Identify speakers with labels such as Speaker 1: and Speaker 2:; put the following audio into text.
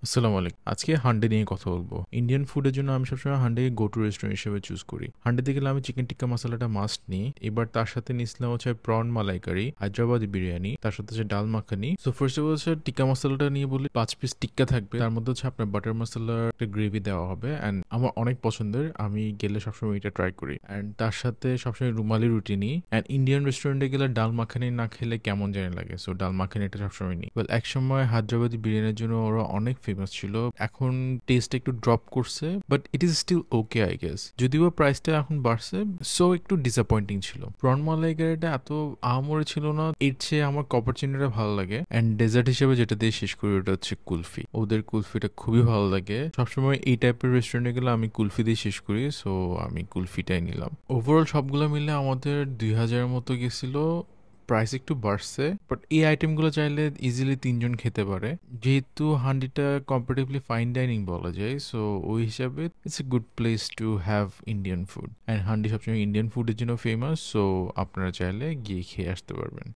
Speaker 1: আসসালামু আলাইকুম। আজকে হান্ডি নিয়ে কথা বলবো। ইন্ডিয়ান ফুডের জন্য আমি সবসময় হান্ডিকে গো টু রেস্টুরেন্ট হিসেবে চুজ করি। হান্ডিতে গেলে আমি চিকেন টিক্কা মশলাটা মাস্ট নিই। এবার তার সাথে নিছিলাম হচ্ছে প্রন মালাইকারি, হায়দ্রাবাদি বিরিয়ানি, তার সাথে হচ্ছে ডাল makhani. So first of all হচ্ছে টিক্কা মশলাটা নিয়ে বলি, ৫ পিস টিক্কা থাকবে। তার মধ্যে হচ্ছে আপনার বাটার মশলার একটা গ্রেভি দেওয়া হবে অ্যান্ড আমার অনেক পছন্দের। আমি গেলে সবসময় এটা ট্রাই করি। অ্যান্ড তার সাথে সবসময় রুমালি রুটি নিই। অ্যান্ড ইন্ডিয়ান রেস্টুরেন্টে গেলে ডাল মাখানি না খেলে কেমন জানি লাগে। সো ডাল মাখানিটা সবসময় নিই। ওয়েল একসময় হায়দ্রাবাদি বিরিয়ানির জন্য ওরা অনেক ফেমাস ছিল। এখন টেস্ট একটু ড্রপ করছে, but it is still okay I guess. যদিও প্রাইসটা এখন বাড়ছে, সো একটু ডিসঅ্যাপয়েন্টিং ছিল। প্রন মালাইকারিটা এত আহামরি ছিল না। এর চেয়ে আমার কপারচিনোটা ভালো লাগে। অ্যান্ড ডেজার্ট হিসেবে যেটা দিয়ে শেষ করি ওটা হচ্ছে কুলফি। ওদের কুলফিটা খুবই ভালো লাগে। সবসময় এই টাইপের রেস্টুরেন্টে গেলে আমি কুলফি দিয়ে শেষ করি, সো আমি কুলফিটাই নিলাম। ওভারঅল সবগুলো মিলে আমাদের ২,০০০ মতো গেছিল। প্রাইস একটু বাড়ছে, বাট এই আইটেমগুলো চাইলে ইজিলি ৩ জন খেতে পারে। যেহেতু হান্ডিটা কম্পারেটিভলি ফাইন ডাইনিং বলা যায়, সো ওই হিসাবে it's a good place to have Indian food. And handi সবসময় ইন্ডিয়ান ফুডের জন্য ফেমাস, সো আপনারা চাইলে গিয়ে খেয়ে আসতে পারবেন।